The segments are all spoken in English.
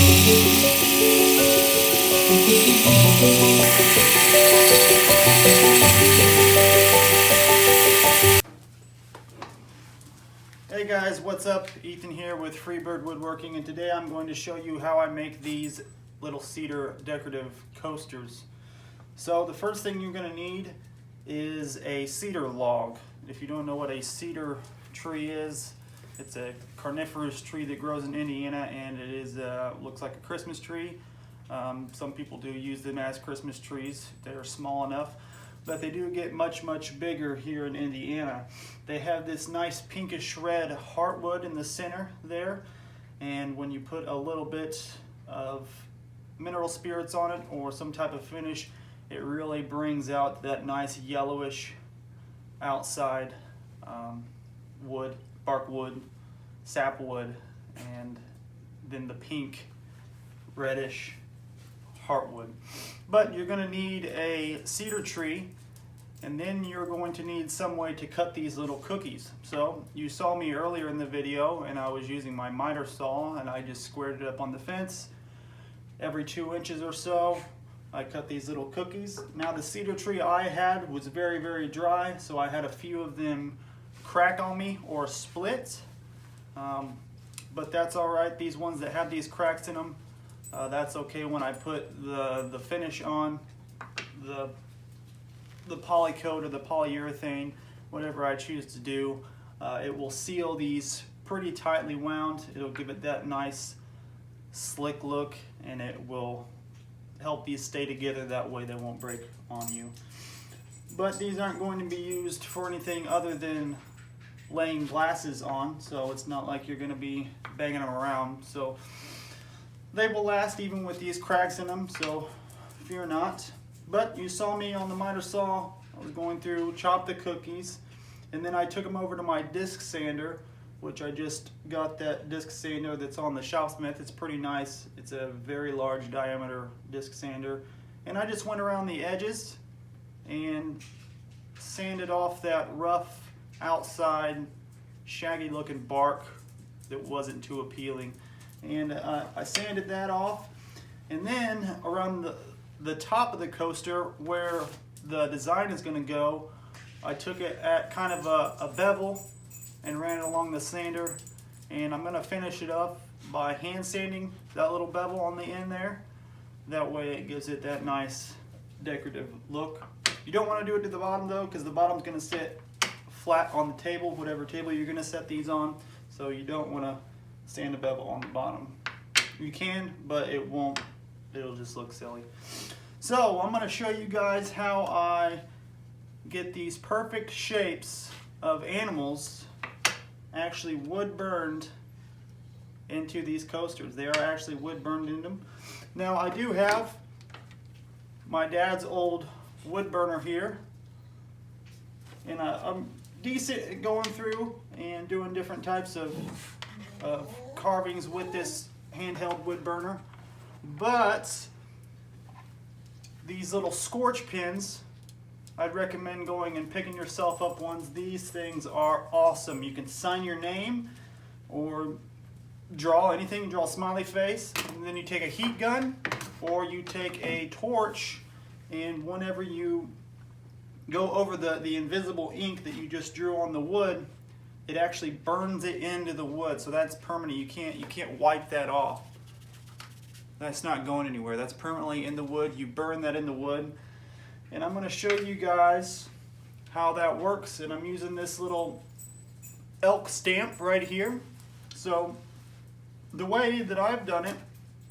Hey guys, what's up? Ethan here with Freebird Woodworking, and today I'm going to show you how I make these little cedar decorative coasters. So the first thing you're going to need is a cedar log. If you don't know what a cedar tree is, it's a carnivorous tree that grows in Indiana, and it is looks like a Christmas tree. Some people do use them as Christmas trees. They're small enough, but they do get much bigger here in Indiana. They have this nice pinkish red heartwood in the center there, and when you put a little bit of mineral spirits on it or some type of finish, it really brings out that nice yellowish outside wood, bark wood, sapwood, and then the pink reddish heartwood. But you're going to need a cedar tree, and then you're going to need some way to cut these little cookies. So you saw me earlier in the video, and I was using my miter saw, and I just squared it up on the fence. Every 2 inches or so, I cut these little cookies. Now the cedar tree I had was very dry, so I had a few of them crack on me or split. But that's all right. These ones that have these cracks in them, that's okay. When I put the finish on, the poly coat or the polyurethane, whatever I choose to do, it will seal these pretty tightly wound. It'll give it that nice slick look, and it will help these stay together. That way they won't break on you. But these aren't going to be used for anything other than laying glasses on, so it's not like you're going to be banging them around. So they will last even with these cracks in them, so fear not. But you saw me on the miter saw. I was going through, chop the cookies, and then I took them over to my disc sander, which I just got that disc sander that's on the Shopsmith. It's pretty nice. It's a very large diameter disc sander. And I just went around the edges and sanded off that rough outside shaggy looking bark that wasn't too appealing. And I sanded that off, and then around the top of the coaster where the design is going to go, I took it at kind of a bevel and ran it along the sander, and I'm going to finish it up by hand sanding that little bevel on the end there. That way it gives it that nice decorative look. You don't want to do it to the bottom though, because the bottom's going to sit flat on the table, whatever table you're going to set these on, so you don't want to sand a bevel on the bottom. You can, but it won't. It'll just look silly. So I'm going to show you guys how I get these perfect shapes of animals actually wood burned into these coasters. They are actually wood burned into them. Now I do have my dad's old wood burner here, and I'm decent at going through and doing different types of carvings with this handheld wood burner. But these little scorch pins, I'd recommend going and picking yourself up ones. These things are awesome. You can sign your name or draw anything, draw a smiley face, and then you take a heat gun or you take a torch, and whenever you go over the invisible ink that you just drew on the wood, it actually burns it into the wood. So that's permanent. You can't wipe that off. That's not going anywhere. That's permanently in the wood. You burn that in the wood. And I'm going to show you guys how that works. And I'm using this little elk stamp right here. So the way that I've done it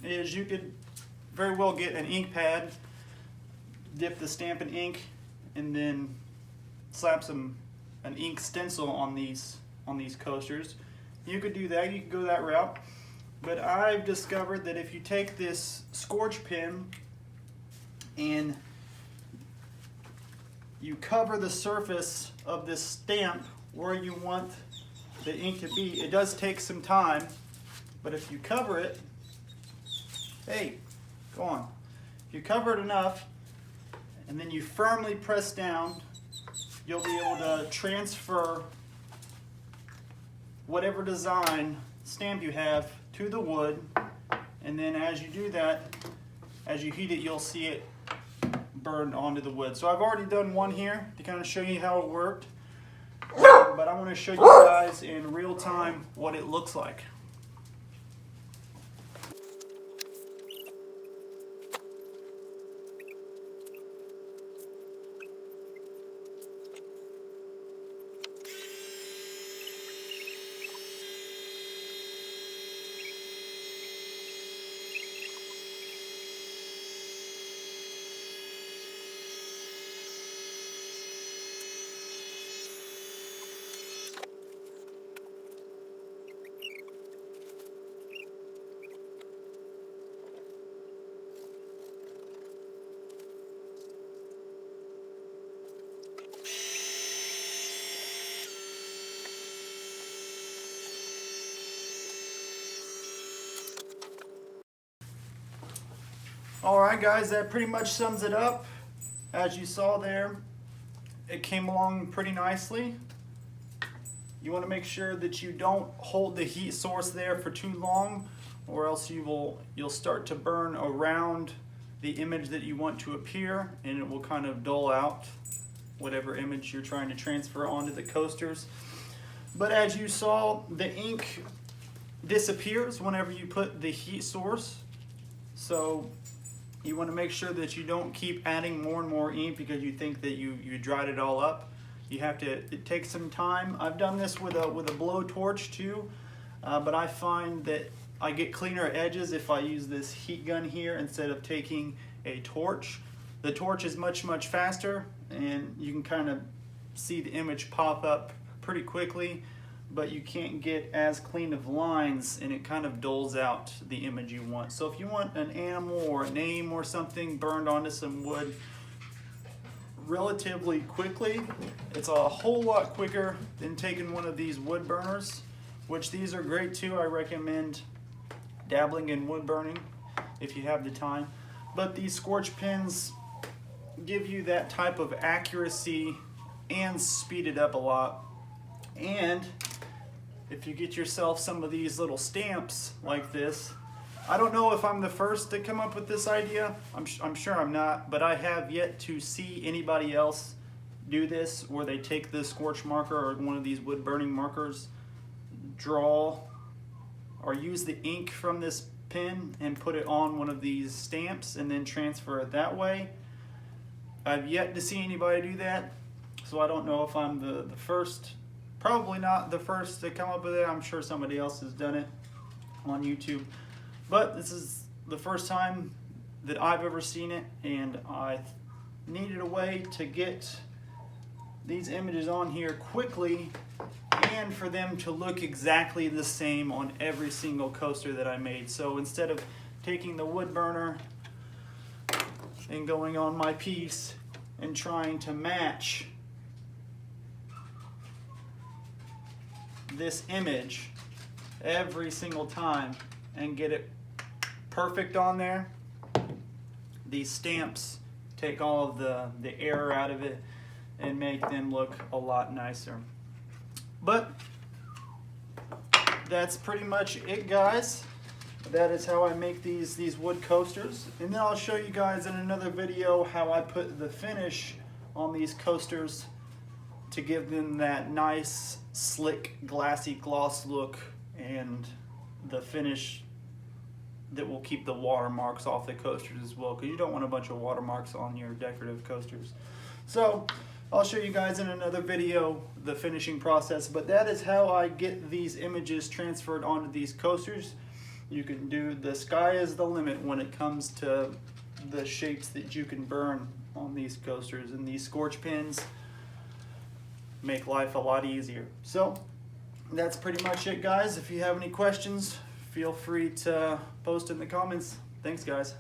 is you could very well get an ink pad, dip the stamp in ink, and then slap an ink stencil on these coasters. You could do that. You could go that route. But I've discovered that if you take this scorch pen and you cover the surface of this stamp where you want the ink to be, it does take some time, but if you cover it, hey, go on. If you cover it enough and then you firmly press down, you'll be able to transfer whatever design stamp you have to the wood, and then as you do that, as you heat it, you'll see it burn onto the wood. So I've already done one here to kind of show you how it worked, but I want to show you guys in real time what it looks like. Alright guys, that pretty much sums it up. As you saw there, it came along pretty nicely. You want to make sure that you don't hold the heat source there for too long, or else you'll start to burn around the image that you want to appear, and it will kind of dull out whatever image you're trying to transfer onto the coasters. But as you saw, the ink disappears whenever you put the heat source. So you want to make sure that you don't keep adding more and more ink because you think that you dried it all up. You have to, it takes some time. I've done this with a blowtorch too, but I find that I get cleaner edges if I use this heat gun here instead of taking a torch. The torch is much faster, and you can kind of see the image pop up pretty quickly, but you can't get as clean of lines, and it kind of dulls out the image you want. So if you want an animal or a name or something burned onto some wood relatively quickly, it's a whole lot quicker than taking one of these wood burners, which these are great too. I recommend dabbling in wood burning if you have the time. But these scorch pens give you that type of accuracy and speed it up a lot. And if you get yourself some of these little stamps like this, I don't know if I'm the first to come up with this idea. I'm sure I'm not, but I have yet to see anybody else do this where they take the scorch marker or one of these wood burning markers, draw or use the ink from this pen and put it on one of these stamps and then transfer it that way. I've yet to see anybody do that, so I don't know if I'm the first. Probably not the first to come up with it. I'm sure somebody else has done it on YouTube. But this is the first time that I've ever seen it, and I needed a way to get these images on here quickly and for them to look exactly the same on every single coaster that I made. So instead of taking the wood burner and going on my piece and trying to match this image every single time and get it perfect on there, these stamps take all of the error out of it and make them look a lot nicer. But that's pretty much it, guys. That is how I make these wood coasters, and then I'll show you guys in another video how I put the finish on these coasters to give them that nice, slick, glassy gloss look, and the finish that will keep the watermarks off the coasters as well, because you don't want a bunch of watermarks on your decorative coasters. So I'll show you guys in another video the finishing process, but that is how I get these images transferred onto these coasters. You can do, the sky is the limit when it comes to the shapes that you can burn on these coasters, and these scorch pens make life a lot easier. So that's pretty much it, guys. If you have any questions, feel free to post in the comments. Thanks, guys.